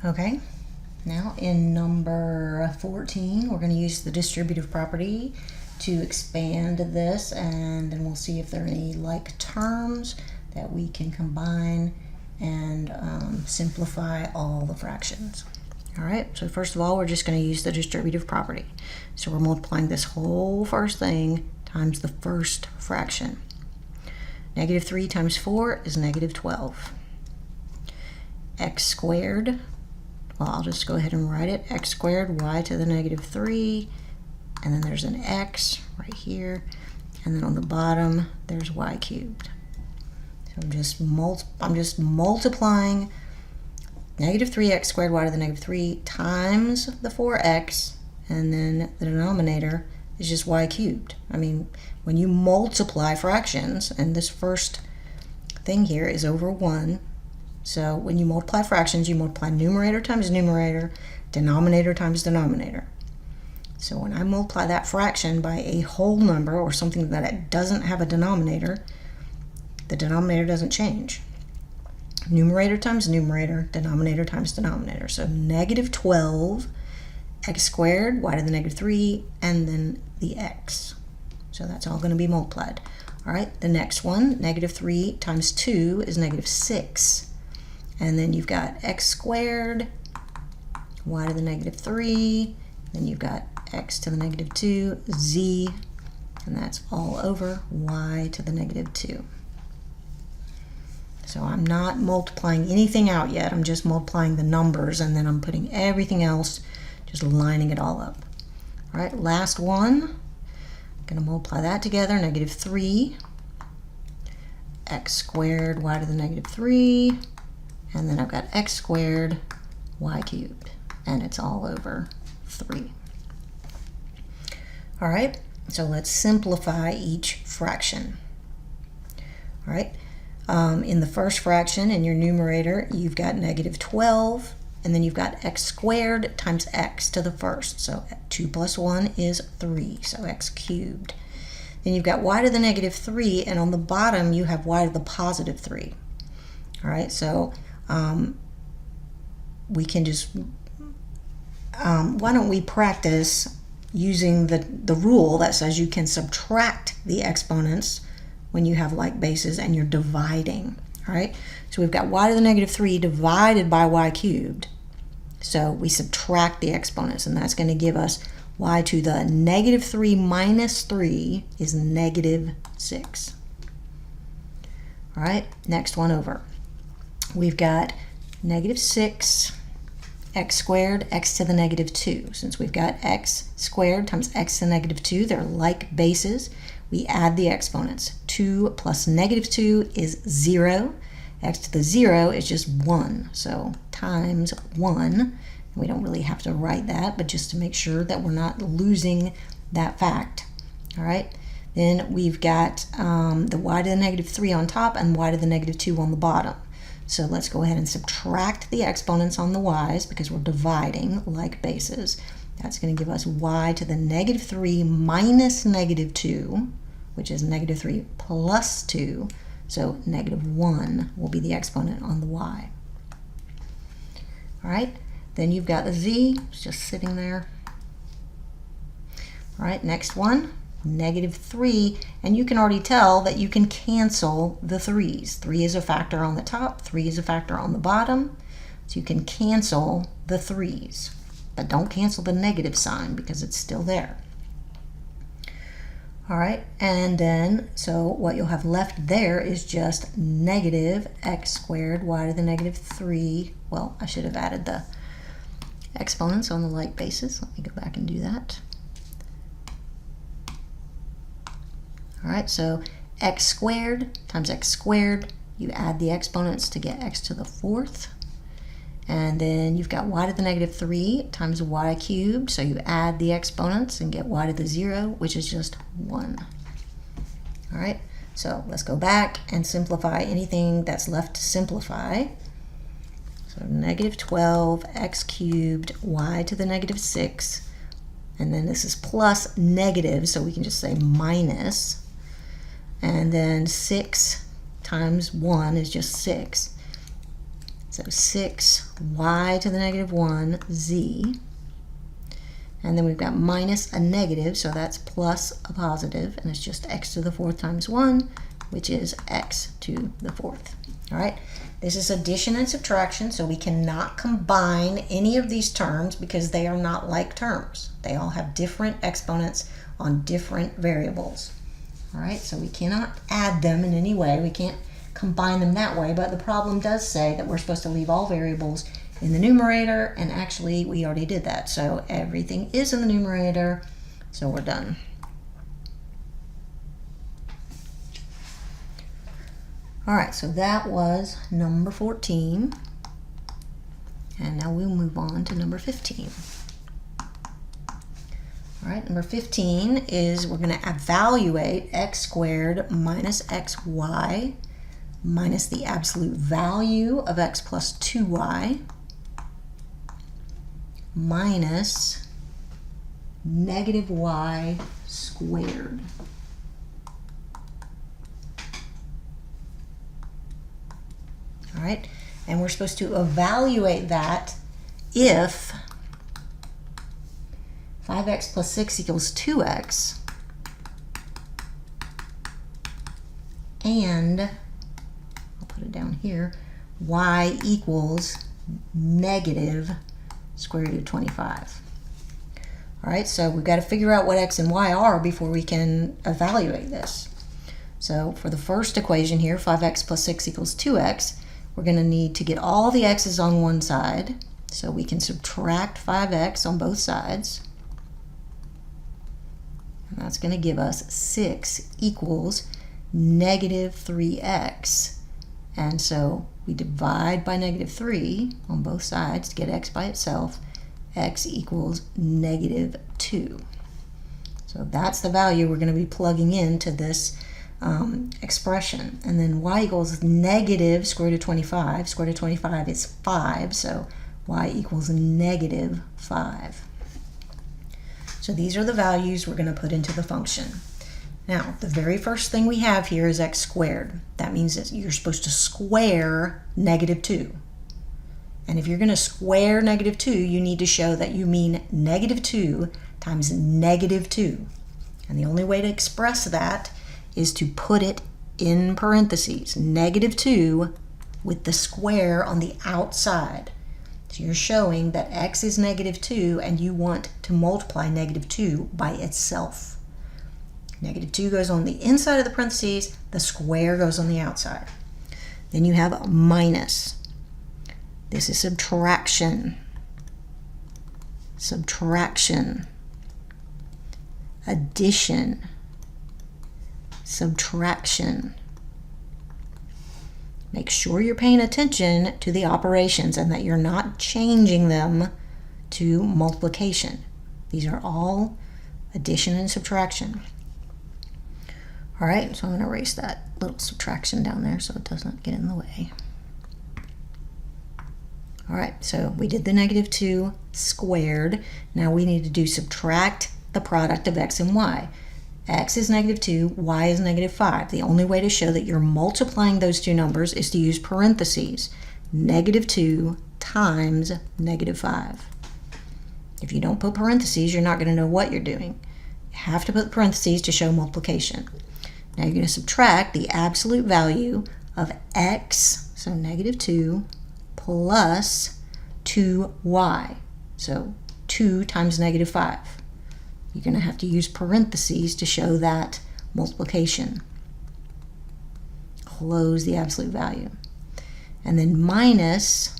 Okay, now in number 14, we're going to use the distributive property to expand this, and then we'll see if there are any like terms that we can combine and simplify all the fractions. All right, so first of all, we're just going to use the distributive property. So we're multiplying this whole first thing times the first fraction. Negative 3 times 4 is negative 12. X squared, well, I'll just go ahead and write it. X squared, y to the negative 3, and then there's an x right here, and then on the bottom, there's y cubed. So I'm just multiplying negative 3x squared y to the negative 3 times the 4x, and then the denominator is just y cubed. I mean, when you multiply fractions, and this first thing here is over 1, so when you multiply fractions, you multiply numerator times numerator, denominator times denominator. So when I multiply that fraction by a whole number or something that it doesn't have a denominator, the denominator doesn't change. Numerator times numerator, denominator times denominator. So negative 12 x squared, y to the negative 3, and then the x. So that's all going to be multiplied. All right, the next one, negative 3 times 2 is negative 6. And then you've got x squared, y to the negative 3, then you've got x to the negative 2, z, and that's all over y to the negative 2. So I'm not multiplying anything out yet, I'm just multiplying the numbers, and then I'm putting everything else, just lining it all up. All right, last one, I'm going to multiply that together, negative 3, x squared, y to the negative 3, and then I've got x squared, y cubed, and it's all over 3. All right, so let's simplify each fraction. All right, in the first fraction, in your numerator, you've got negative 12, and then you've got x squared times x to the first. So 2 plus 1 is 3, so x cubed. Then you've got y to the negative 3, and on the bottom you have y to the positive 3. All right, so we can just, why don't we practice using the rule that says you can subtract the exponents when you have like bases and you're dividing. All right, so we've got y to the negative 3 divided by y cubed. So we subtract the exponents, and that's going to give us y to the negative 3 minus 3 is negative 6. All right, next one over. We've got negative 6 x squared, x to the negative 2. Since we've got x squared times x to the negative 2, they're like bases. We add the exponents. 2 plus negative 2 is 0. X to the 0 is just 1. So times 1. We don't really have to write that, but just to make sure that we're not losing that fact. All right. Then we've got the y to the negative 3 on top and y to the negative 2 on the bottom. So let's go ahead and subtract the exponents on the y's because we're dividing like bases. That's going to give us y to the negative 3 minus negative 2, which is negative 3 plus 2. So negative 1 will be the exponent on the y. All right, then you've got the z, it's just sitting there. All right, next one, negative 3, and you can already tell that you can cancel the 3's. 3 is a factor on the top, 3 is a factor on the bottom, so you can cancel the 3's. But don't cancel the negative sign because it's still there. All right, and then, so what you'll have left there is just negative x squared y to the negative 3. Well, I should have added the exponents on the like basis. Let me go back and do that. All right, so x squared times x squared, you add the exponents to get x to the 4th. And then you've got y to the negative 3 times y cubed, so you add the exponents and get y to the 0, which is just 1. All right, so let's go back and simplify anything that's left to simplify. So negative 12 x cubed y to the negative 6, and then this is plus negative, so we can just say minus. And then 6 times 1 is just 6. So 6y to the negative 1 z. And then we've got minus a negative, so that's plus a positive, and it's just x to the 4th times 1, which is x to the 4th. All right, this is addition and subtraction, so we cannot combine any of these terms because they are not like terms. They all have different exponents on different variables. All right, so we cannot add them in any way. We can't combine them that way, but the problem does say that we're supposed to leave all variables in the numerator, and actually we already did that. So everything is in the numerator, so we're done. All right, so that was number 14. And now we'll move on to number 15. All right, number 15 is we're going to evaluate x squared minus xy minus the absolute value of x plus 2y minus negative y squared. All right, and we're supposed to evaluate that if 5x plus 6 equals 2x and, I'll put it down here, y equals negative square root of 25. All right, so we've got to figure out what x and y are before we can evaluate this. So for the first equation here, 5x plus 6 equals 2x, we're going to need to get all the x's on one side. So we can subtract 5x on both sides. And that's going to give us 6 equals negative 3x. And so we divide by negative 3 on both sides to get x by itself. X equals negative 2. So that's the value we're going to be plugging into this expression. And then y equals negative square root of 25. Square root of 25 is 5, so y equals negative 5. So these are the values we're going to put into the function. Now, the very first thing we have here is x squared. That means that you're supposed to square negative 2. And if you're going to square negative 2, you need to show that you mean negative 2 times negative 2. And the only way to express that is to put it in parentheses, negative 2 with the square on the outside. So you're showing that x is negative 2 and you want to multiply negative 2 by itself. Negative 2 goes on the inside of the parentheses, the square goes on the outside. Then you have minus. This is subtraction. Subtraction. Addition. Subtraction. Make sure you're paying attention to the operations and that you're not changing them to multiplication. These are all addition and subtraction. All right, so I'm going to erase that little subtraction down there so it doesn't get in the way. All right, so we did the negative 2 squared. Now we need to do subtract the product of x and y. X is negative 2, y is negative 5. The only way to show that you're multiplying those two numbers is to use parentheses. Negative 2 times negative 5. If you don't put parentheses, you're not going to know what you're doing. You have to put parentheses to show multiplication. Now you're going to subtract the absolute value of x, so negative 2, plus 2y. So 2 times negative 5. You're going to have to use parentheses to show that multiplication. Close the absolute value. And then minus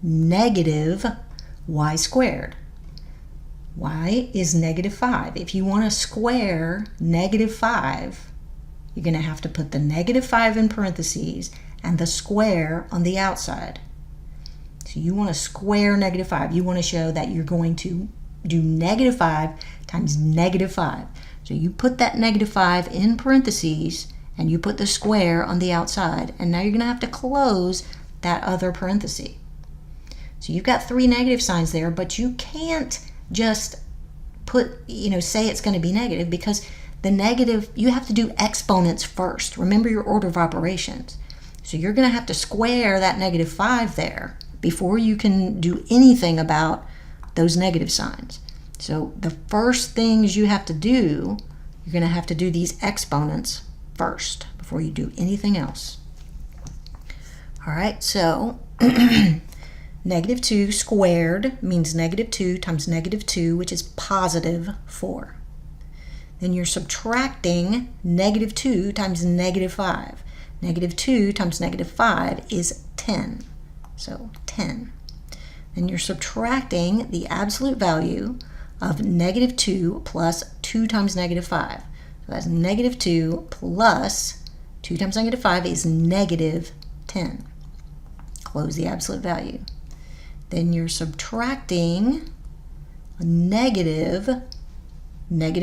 negative y squared. Y is negative 5. If you want to square negative 5, you're going to have to put the negative 5 in parentheses and the square on the outside. So you want to square negative 5. You want to show that you're going to do negative 5 times negative 5. So you put that negative 5 in parentheses and you put the square on the outside, and now you're going to have to close that other parenthesis. So you've got 3 negative signs there, but you can't just put, say it's going to be negative, because the negative, you have to do exponents first. Remember your order of operations. So you're going to have to square that negative 5 there before you can do anything about those negative signs. So the first things you have to do, you're going to have to do these exponents first before you do anything else. All right, so negative 2 squared means negative 2 times negative 2, which is positive 4. Then you're subtracting negative 2 times negative 5. Negative 2 times negative 5 is 10. So 10. Then you're subtracting the absolute value of negative 2 plus 2 times negative 5. So that's negative 2 plus 2 times negative 5 is negative 10. Close the absolute value. Then you're subtracting a negative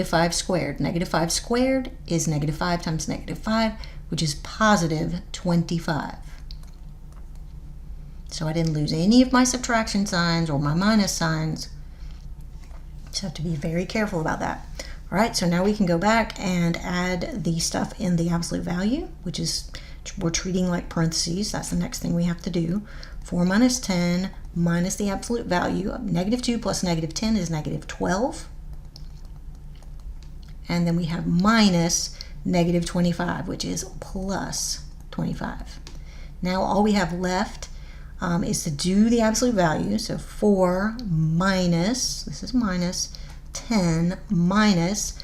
5 squared. Negative 5 squared is negative 5 times negative 5, which is positive 25. So I didn't lose any of my subtraction signs or my minus signs. So I have to be very careful about that. All right, so now we can go back and add the stuff in the absolute value, which is we're treating like parentheses. That's the next thing we have to do. 4 minus 10 minus the absolute value of negative 2 plus negative 10 is negative 12. And then we have minus negative 25, which is plus 25. Now all we have left is to do the absolute value. So 4 minus, this is minus 10 minus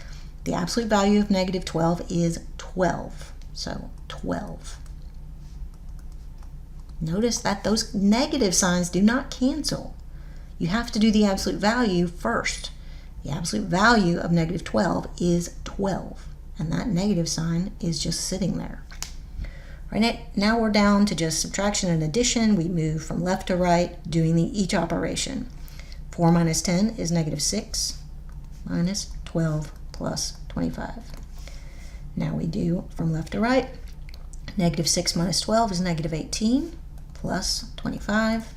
the absolute value of negative 12 is 12. So 12. Notice that those negative signs do not cancel. You have to do the absolute value first. The absolute value of negative 12 is 12, and that negative sign is just sitting there. Right, now we're down to just subtraction and addition. We move from left to right, doing each operation. 4 minus 10 is negative 6 minus 12 plus 25. Now we do from left to right. Negative 6 minus 12 is negative 18 plus 25,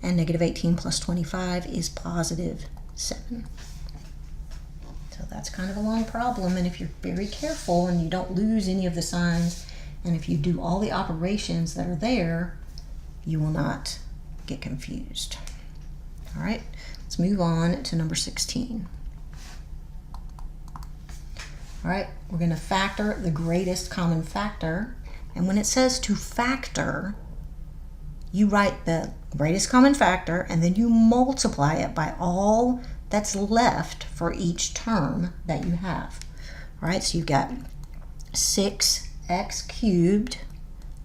and negative 18 plus 25 is positive 7. So that's kind of a long problem, and if you're very careful and you don't lose any of the signs, and if you do all the operations that are there, you will not get confused. All right, let's move on to number 16. All right, we're going to factor the greatest common factor, and when it says to factor, you write the greatest common factor and then you multiply it by all that's left for each term that you have. All right, so you've got 6x cubed,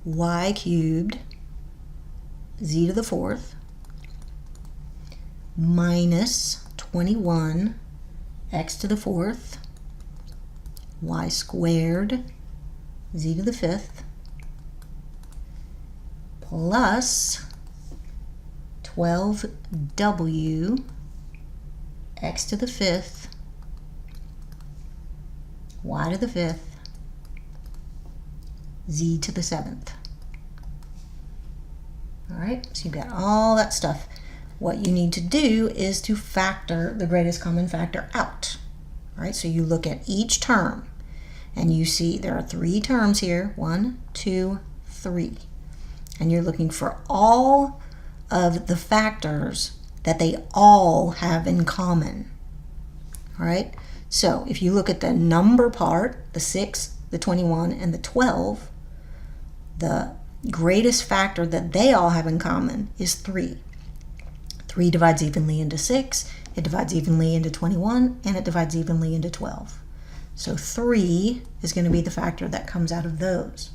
y cubed, z to the 4th, minus 21 x to the 4th, y squared, z to the 5th, plus 12w x to the 5th, y to the 5th, z to the 7th. All right, so you've got all that stuff. What you need to do is to factor the greatest common factor out. All right, so you look at each term and you see there are 3 terms here, 1, 2, 3. And you're looking for all of the factors that they all have in common. All right, so if you look at the number part, the 6, the 21, and the 12, the greatest factor that they all have in common is 3. 3 divides evenly into 6, it divides evenly into 21, and it divides evenly into 12. So 3 is going to be the factor that comes out of those.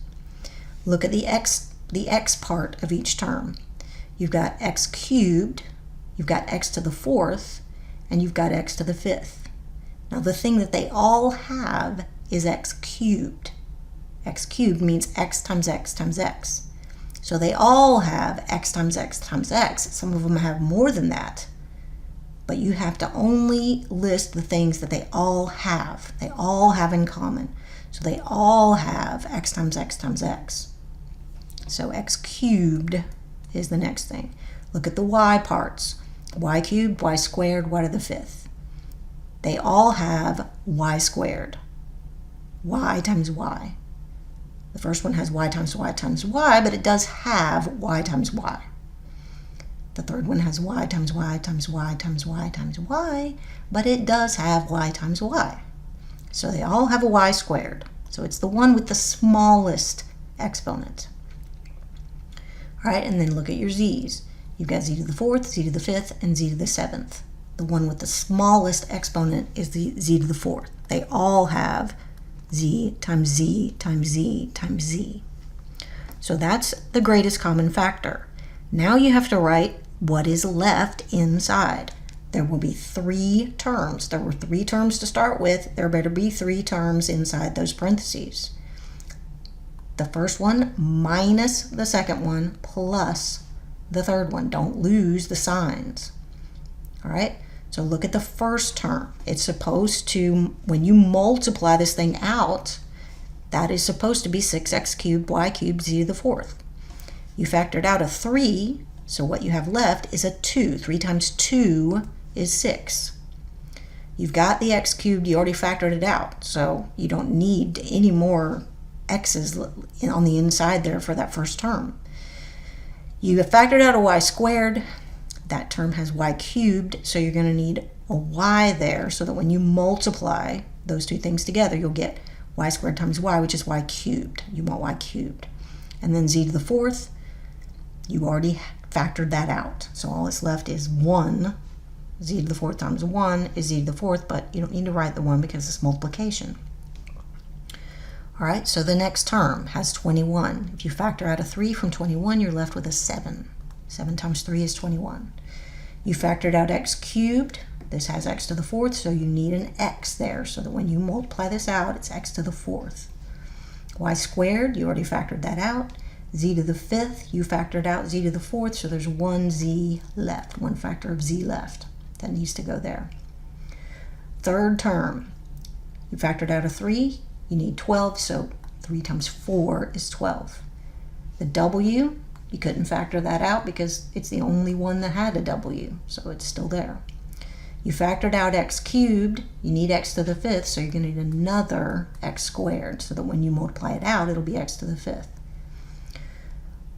Look at the x part of each term. You've got x cubed, you've got x to the 4th, and you've got x to the 5th. Now the thing that they all have is x cubed. X cubed means x times x times x. So they all have x times x times x. Some of them have more than that. But you have to only list the things that they all have. They all have in common. So they all have x times x times x. So x cubed is the next thing. Look at the y parts. Y cubed, y squared, y to the 5th. They all have y squared. Y times y. The first one has y times y times y, but it does have y times y. The third one has y times y times y times y times y, but it does have y times y. So they all have a y squared. So it's the one with the smallest exponent. All right, and then look at your z's. You've got z to the fourth, z to the fifth, and z to the seventh. The one with the smallest exponent is the z to the fourth. They all have z times z times z times z. So that's the greatest common factor. Now you have to write what is left inside. There will be 3 terms. There were 3 terms to start with. There better be 3 terms inside those parentheses. The first one minus the second one plus the third one. Don't lose the signs. All right, so look at the first term. It's supposed to, when you multiply this thing out, that is supposed to be 6x cubed y cubed z to the fourth. You factored out a 3, so what you have left is a 2. 3 times 2 is 6. You've got the x cubed, you already factored it out, so you don't need any more x's on the inside there for that first term. You have factored out a y squared. That term has y cubed, so you're going to need a y there so that when you multiply those two things together, you'll get y squared times y, which is y cubed. You want y cubed. And then z to the fourth, you already factored that out. So all that's left is 1. Z to the fourth times 1 is z to the fourth, but you don't need to write the 1 because it's multiplication. All right, so the next term has 21. If you factor out a 3 from 21, you're left with a 7. 7 times 3 is 21. You factored out x cubed. This has x to the fourth, so you need an x there so that when you multiply this out, it's x to the fourth. Y squared, you already factored that out. Z to the fifth, you factored out z to the fourth, so there's 1 z left, 1 factor of z left. That needs to go there. Third term, you factored out a 3, you need 12, so 3 times 4 is 12. The w, you couldn't factor that out because it's the only one that had a w, so it's still there. You factored out x cubed, you need x to the fifth, so you're going to need another x squared, so that when you multiply it out, it'll be x to the fifth.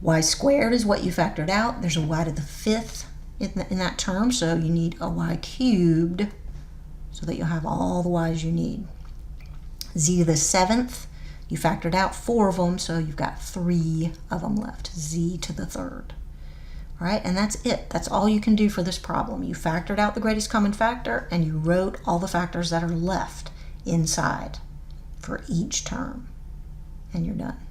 Y squared is what you factored out. There's a y to the fifth in that term, so you need a y cubed so that you'll have all the y's you need. Z to the seventh, you factored out 4 of them, so you've got 3 of them left. Z to the third. All right, and that's it. That's all you can do for this problem. You factored out the greatest common factor, and you wrote all the factors that are left inside for each term, and you're done.